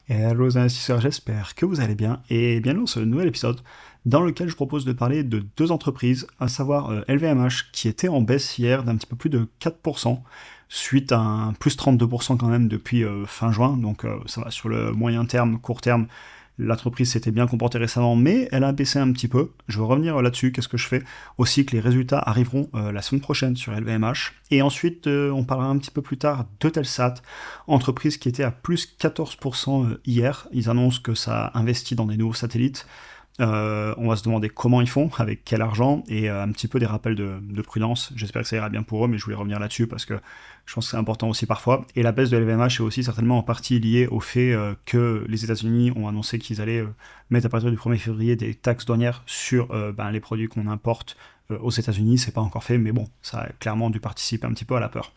Hello les investisseurs, j'espère que vous allez bien et bienvenue dans ce nouvel épisode dans lequel je propose de parler de deux entreprises, à savoir LVMH qui était en baisse hier d'un petit peu plus de 4% suite à un plus 32% quand même depuis fin juin, donc ça va sur le moyen terme, court terme. L'entreprise s'était bien comportée récemment, mais elle a baissé un petit peu. Je vais revenir là-dessus, qu'est-ce que je fais. Aussi que les résultats arriveront la semaine prochaine sur LVMH. Et ensuite, on parlera un petit peu plus tard de Telsat, entreprise qui était à plus 14% hier. Ils annoncent que ça a investi dans des nouveaux satellites. On va se demander comment ils font, avec quel argent, et un petit peu des rappels de prudence. J'espère que ça ira bien pour eux, mais je voulais revenir là-dessus parce que je pense que c'est important aussi parfois. Et la baisse de LVMH est aussi certainement en partie liée au fait que les États-Unis ont annoncé qu'ils allaient mettre à partir du 1er février des taxes douanières sur les produits qu'on importe aux États-Unis. C'est pas encore fait, mais bon, ça a clairement dû participer un petit peu à la peur.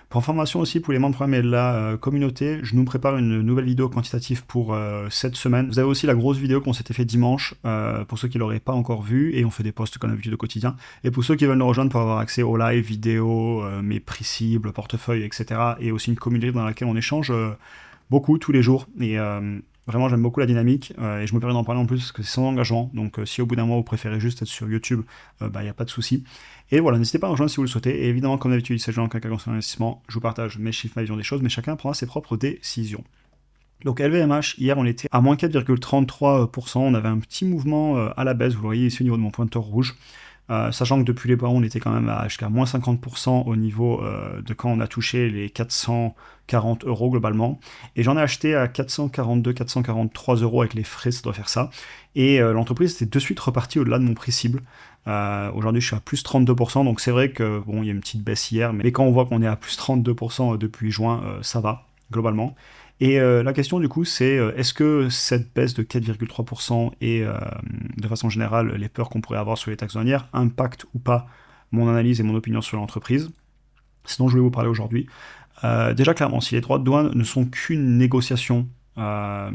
Pour information aussi, pour les membres programmés de la communauté, je nous prépare une nouvelle vidéo quantitative pour cette semaine. Vous avez aussi la grosse vidéo qu'on s'était fait dimanche, pour ceux qui ne l'auraient pas encore vu, et on fait des posts comme d'habitude au quotidien. Et pour ceux qui veulent nous rejoindre pour avoir accès aux live, vidéos, mes prix cibles, portefeuille, etc. Et aussi une communauté dans laquelle on échange beaucoup tous les jours. Et vraiment, j'aime beaucoup la dynamique, et je me permets d'en parler en plus parce que c'est sans engagement. Donc si au bout d'un mois vous préférez juste être sur YouTube, il n'y a pas de souci. Et voilà, n'hésitez pas à rejoindre si vous le souhaitez. Et évidemment, comme d'habitude, il s'agit d'un cas concernant l'investissement. Je vous partage mes chiffres, ma vision des choses, mais chacun prendra ses propres décisions. Donc LVMH, hier on était à moins 4,33%, on avait un petit mouvement à la baisse, vous le voyez ici au niveau de mon pointeur rouge. Sachant que depuis les bas, on était quand même jusqu'à moins 50% au niveau de quand on a touché les 440 euros globalement. Et j'en ai acheté à 442, 443 euros avec les frais, ça doit faire ça. Et l'entreprise était de suite repartie au-delà de mon prix cible. Aujourd'hui, je suis à plus 32%, donc c'est vrai que bon, il y a une petite baisse hier, mais quand on voit qu'on est à plus 32% depuis juin, ça va globalement. Et la question du coup, c'est est-ce que cette baisse de 4,3% et de façon générale les peurs qu'on pourrait avoir sur les taxes douanières impactent ou pas mon analyse et mon opinion sur l'entreprise? Sinon, je vais vous parler aujourd'hui. Déjà, clairement, si les droits de douane ne sont qu'une négociation à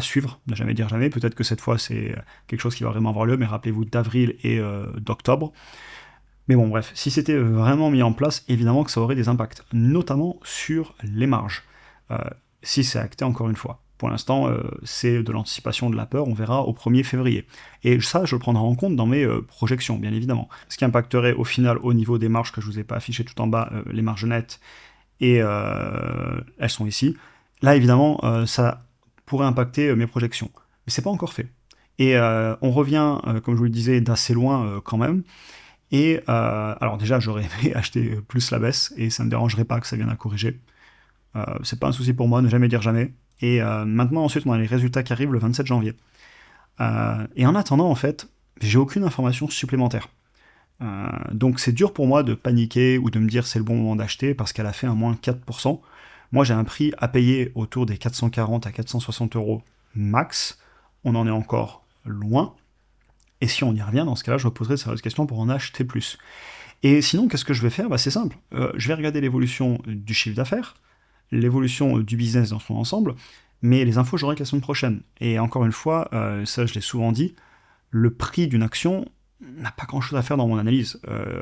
suivre, ne jamais dire jamais, peut-être que cette fois c'est quelque chose qui va vraiment avoir lieu, mais rappelez-vous d'avril et d'octobre. Mais bon, bref, si c'était vraiment mis en place, évidemment que ça aurait des impacts, notamment sur les marges. Euh, si c'est acté encore une fois. Pour l'instant, c'est de l'anticipation de la peur, on verra au 1er février. Et ça, je le prendrai en compte dans mes projections, bien évidemment. Ce qui impacterait au final au niveau des marges que je ne vous ai pas affichées tout en bas, les marges nettes, et elles sont ici. Là, évidemment, ça pourrait impacter mes projections. Mais c'est pas encore fait. Et on revient, comme je vous le disais, d'assez loin quand même. Et alors déjà, j'aurais aimé acheter plus la baisse, et ça ne me dérangerait pas que ça vienne à corriger. C'est pas un souci pour moi, ne jamais dire jamais. Et maintenant, ensuite, on a les résultats qui arrivent le 27 janvier. Et en attendant, en fait, j'ai aucune information supplémentaire. Donc c'est dur pour moi de paniquer ou de me dire c'est le bon moment d'acheter parce qu'elle a fait un moins 4%. Moi, j'ai un prix à payer autour des 440 à 460 euros max. On en est encore loin. Et si on y revient, dans ce cas-là, je me poserai de sérieuses questions pour en acheter plus. Et sinon, qu'est-ce que je vais faire? C'est simple. Je vais regarder l'évolution du chiffre d'affaires, l'évolution du business dans son ensemble, mais les infos, j'aurai que la semaine prochaine. Et encore une fois, ça je l'ai souvent dit, le prix d'une action n'a pas grand-chose à faire dans mon analyse.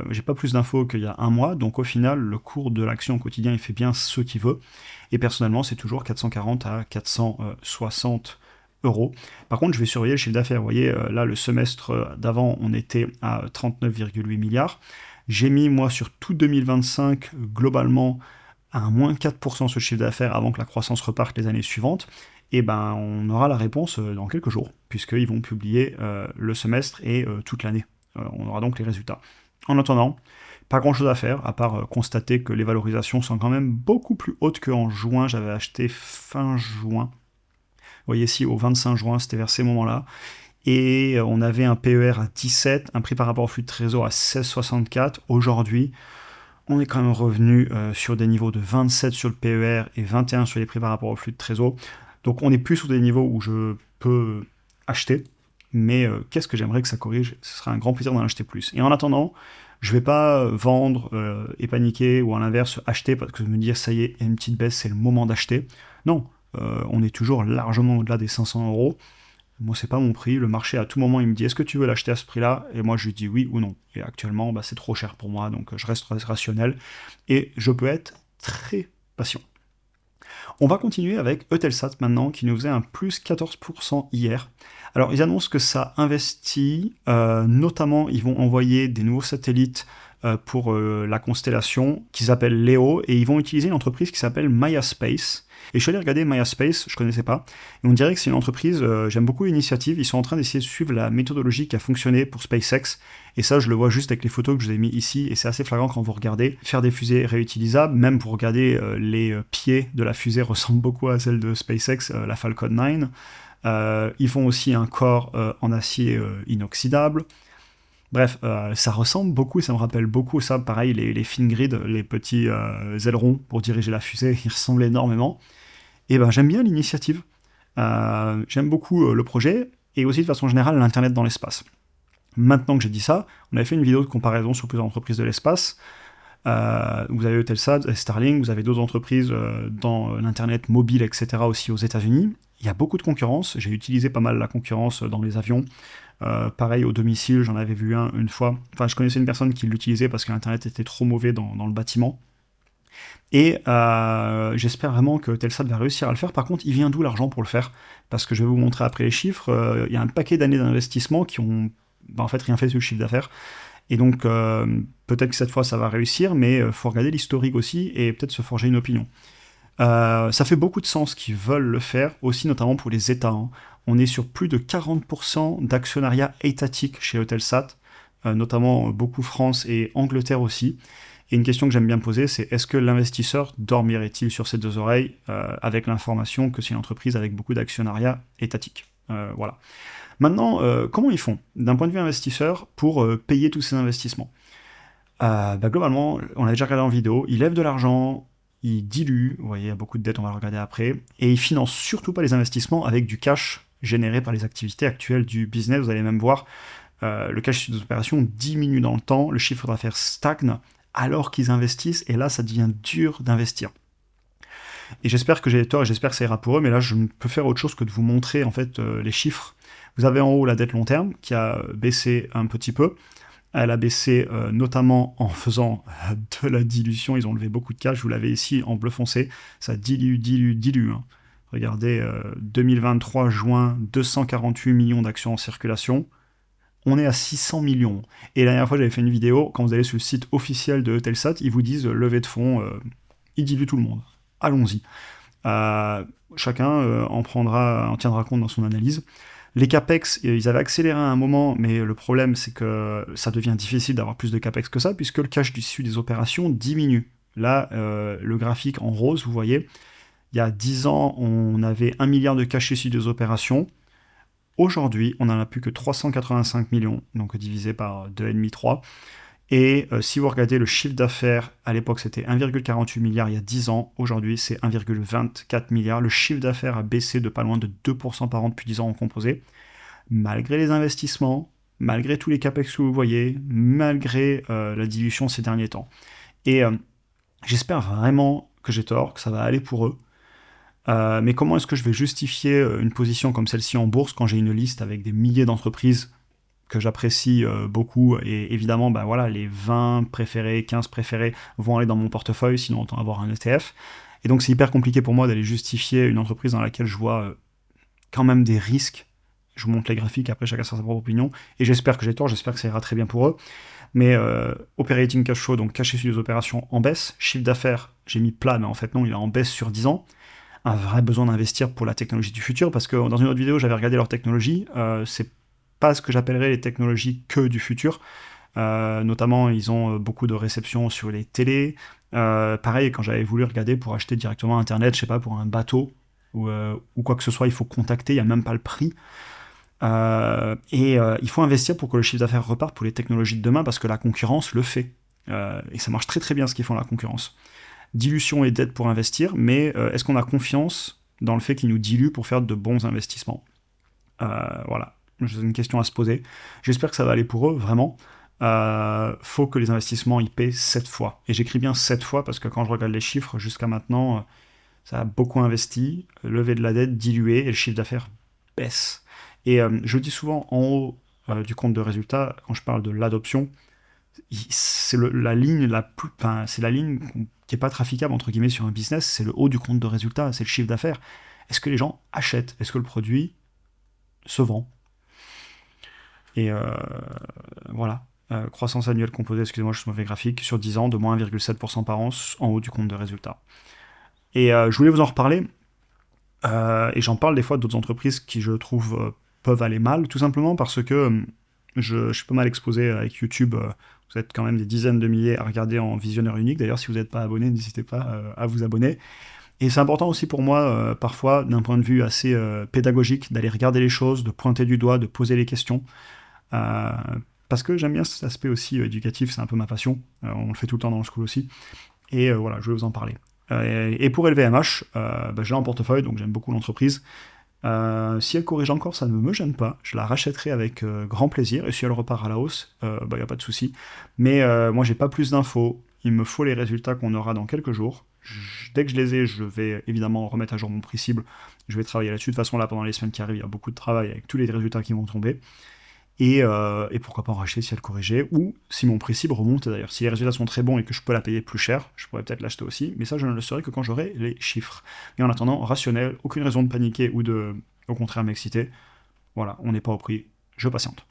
J'ai pas plus d'infos qu'il y a un mois, donc au final, le cours de l'action au quotidien, il fait bien ce qu'il veut. Et personnellement, c'est toujours 440 à 460 euros. Par contre, je vais surveiller le chiffre d'affaires. Vous voyez, là, le semestre d'avant, on était à 39,8 milliards. J'ai mis, moi, sur tout 2025, globalement, à un moins 4% sur le chiffre d'affaires avant que la croissance reparte les années suivantes. Et ben, on aura la réponse dans quelques jours, puisqu'ils vont publier le semestre et toute l'année. On aura donc les résultats. En attendant, pas grand chose à faire, à part constater que les valorisations sont quand même beaucoup plus hautes qu'en juin. J'avais acheté fin juin. Vous voyez ici, au 25 juin, c'était vers ces moments-là. Et on avait un PER à 17, un prix par rapport au flux de trésor à 16,64. Aujourd'hui, on est quand même revenu sur des niveaux de 27 sur le PER et 21 sur les prix par rapport au flux de trésor. Donc on est plus sur des niveaux où je peux acheter, mais qu'est-ce que j'aimerais que ça corrige? Ce serait un grand plaisir d'en acheter plus. Et en attendant, je ne vais pas vendre et paniquer, ou à l'inverse acheter parce que je me dis ça y est, il y a une petite baisse, c'est le moment d'acheter. Non, on est toujours largement au-delà des 500 euros. Moi, c'est pas mon prix. Le marché, à tout moment, il me dit est-ce que tu veux l'acheter à ce prix-là? Et moi, je lui dis oui ou non. Et actuellement, c'est trop cher pour moi, donc je reste rationnel. Et je peux être très patient. On va continuer avec Eutelsat maintenant, qui nous faisait un plus 14% hier. Alors, ils annoncent que ça investit, notamment, ils vont envoyer des nouveaux satellites pour la constellation, qu'ils appellent Léo, et ils vont utiliser une entreprise qui s'appelle Maya Space. Et je suis allé regarder Maya Space, je connaissais pas, et on dirait que c'est une entreprise, j'aime beaucoup l'initiative, ils sont en train d'essayer de suivre la méthodologie qui a fonctionné pour SpaceX, et ça je le vois juste avec les photos que je vous ai mis ici, et c'est assez flagrant quand vous regardez. Faire des fusées réutilisables, même pour regarder les pieds de la fusée ressemblent beaucoup à celle de SpaceX, la Falcon 9. Ils font aussi un corps en acier inoxydable. Bref, ça ressemble beaucoup, ça me rappelle beaucoup ça, pareil, les fin grid, les petits ailerons pour diriger la fusée, ils ressemblent énormément. Et ben j'aime bien l'initiative, j'aime beaucoup le projet, et aussi de façon générale l'Internet dans l'espace. Maintenant que j'ai dit ça, on avait fait une vidéo de comparaison sur plusieurs entreprises de l'espace. Vous avez Eutelsat, Starlink, vous avez d'autres entreprises dans l'Internet mobile, etc. aussi aux États-Unis. Il y a beaucoup de concurrence, j'ai utilisé pas mal la concurrence dans les avions. Pareil au domicile, j'en avais vu un une fois. Enfin, je connaissais une personne qui l'utilisait parce que l'internet était trop mauvais dans le bâtiment. Et j'espère vraiment que Telsat va réussir à le faire. Par contre, il vient d'où l'argent pour le faire? Parce que je vais vous montrer après les chiffres. Il y a un paquet d'années d'investissement qui ont en fait rien fait sur le chiffre d'affaires. Et donc, peut-être que cette fois ça va réussir, mais il faut regarder l'historique aussi et peut-être se forger une opinion. Ça fait beaucoup de sens qu'ils veulent le faire, aussi notamment pour les États. Hein. On est sur plus de 40% d'actionnariat étatique chez Eutelsat, notamment beaucoup France et Angleterre aussi. Et une question que j'aime bien poser, c'est est-ce que l'investisseur dormirait-il sur ses deux oreilles avec l'information que c'est une entreprise avec beaucoup d'actionnariat étatique. Voilà. Maintenant, comment ils font d'un point de vue investisseur pour payer tous ces investissements? Globalement, on a déjà regardé en vidéo, ils lèvent de l'argent, ils diluent, vous voyez, il y a beaucoup de dettes, on va le regarder après, et ils financent surtout pas les investissements avec du cash généré par les activités actuelles du business. Vous allez même voir, le cash sur des opérations diminue dans le temps, le chiffre d'affaires stagne, alors qu'ils investissent, et là, ça devient dur d'investir. Et j'espère que j'ai tort, et j'espère que ça ira pour eux, mais là, je ne peux faire autre chose que de vous montrer, en fait, les chiffres. Vous avez en haut la dette long terme, qui a baissé un petit peu. Elle a baissé notamment en faisant de la dilution. Ils ont levé beaucoup de cash. Vous l'avez ici en bleu foncé. Ça dilue. Hein. Regardez, 2023 juin, 248 millions d'actions en circulation. On est à 600 millions. Et la dernière fois, j'avais fait une vidéo. Quand vous allez sur le site officiel de Eutelsat, ils vous disent levée de fonds, ils diluent tout le monde. Allons-y. Chacun en tiendra compte dans son analyse. Les capex, ils avaient accéléré à un moment, mais le problème, c'est que ça devient difficile d'avoir plus de capex que ça, puisque le cash issu des opérations diminue. Là, le graphique en rose, vous voyez, il y a 10 ans, on avait 1 milliard de cash issu des opérations. Aujourd'hui, on n'en a plus que 385 millions, donc divisé par 2,5, 3. Et si vous regardez le chiffre d'affaires, à l'époque c'était 1,48 milliard il y a 10 ans, aujourd'hui c'est 1,24 milliard. Le chiffre d'affaires a baissé de pas loin de 2% par an depuis 10 ans en composé, malgré les investissements, malgré tous les capex que vous voyez, malgré la dilution ces derniers temps. Et j'espère vraiment que j'ai tort, que ça va aller pour eux. Mais comment est-ce que je vais justifier une position comme celle-ci en bourse quand j'ai une liste avec des milliers d'entreprises que j'apprécie beaucoup, et évidemment, voilà, les 20 préférés, 15 préférés vont aller dans mon portefeuille, sinon autant avoir un ETF. Et donc c'est hyper compliqué pour moi d'aller justifier une entreprise dans laquelle je vois quand même des risques. Je vous montre les graphiques, après chacun sa propre opinion, et j'espère que j'ai tort, j'espère que ça ira très bien pour eux. Mais operating cash flow, donc cash issu des opérations en baisse, chiffre d'affaires, j'ai mis plat, mais en fait non, il est en baisse sur 10 ans. Un vrai besoin d'investir pour la technologie du futur, parce que dans une autre vidéo, j'avais regardé leur technologie, c'est pas ce que j'appellerais les technologies que du futur. Notamment, ils ont beaucoup de réception sur les télés. Pareil, quand j'avais voulu regarder pour acheter directement Internet, je sais pas, pour un bateau ou quoi que ce soit, il faut contacter, il n'y a même pas le prix. Il faut investir pour que le chiffre d'affaires reparte pour les technologies de demain, parce que la concurrence le fait. Et ça marche très très bien ce qu'ils font, la concurrence. Dilution et dette pour investir, mais est-ce qu'on a confiance dans le fait qu'ils nous diluent pour faire de bons investissements? Voilà. C'est une question à se poser. J'espère que ça va aller pour eux, vraiment. Faut que les investissements y paient 7 fois. Et j'écris bien 7 fois parce que quand je regarde les chiffres, jusqu'à maintenant, ça a beaucoup investi, levé de la dette, dilué, et le chiffre d'affaires baisse. Et je dis souvent en haut du compte de résultat, quand je parle de l'adoption, c'est la ligne qui qui est pas traficable entre guillemets sur un business, c'est le haut du compte de résultat, c'est le chiffre d'affaires. Est-ce que les gens achètent? Est-ce que le produit se vend? Et voilà. Croissance annuelle composée, excusez-moi, je suis mauvais graphique, sur 10 ans de moins 1,7% par an en haut du compte de résultat. Et je voulais vous en reparler, et j'en parle des fois d'autres entreprises qui, je trouve, peuvent aller mal, tout simplement parce que je suis pas mal exposé avec YouTube. Vous êtes quand même des dizaines de milliers à regarder en visionneur unique. D'ailleurs, si vous n'êtes pas abonné, n'hésitez pas à vous abonner. Et c'est important aussi pour moi, parfois, d'un point de vue assez pédagogique, d'aller regarder les choses, de pointer du doigt, de poser les questions. Euh, Parce que j'aime bien cet aspect aussi éducatif, c'est un peu ma passion. On le fait tout le temps dans le school aussi. Et voilà, je vais vous en parler. Et pour LVMH, bah, j'ai en portefeuille, donc j'aime beaucoup l'entreprise. Si elle corrige encore, ça ne me gêne pas. Je la rachèterai avec grand plaisir. Et si elle repart à la hausse, il n'y a pas de souci. Mais moi, j'ai pas plus d'infos. Il me faut les résultats qu'on aura dans quelques jours. Dès que je les ai, je vais évidemment remettre à jour mon prix cible. Je vais travailler là-dessus. De toute façon, là, pendant les semaines qui arrivent, il y a beaucoup de travail avec tous les résultats qui vont tomber. Et pourquoi pas en racheter si elle corrigeait, ou si mon prix cible remonte d'ailleurs. Si les résultats sont très bons et que je peux la payer plus cher, je pourrais peut-être l'acheter aussi, mais ça je ne le saurai que quand j'aurai les chiffres. Et en attendant, rationnel, aucune raison de paniquer ou de, au contraire, m'exciter. Voilà, on n'est pas au prix, je patiente.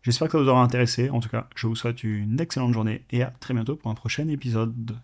J'espère que ça vous aura intéressé, en tout cas, je vous souhaite une excellente journée et à très bientôt pour un prochain épisode.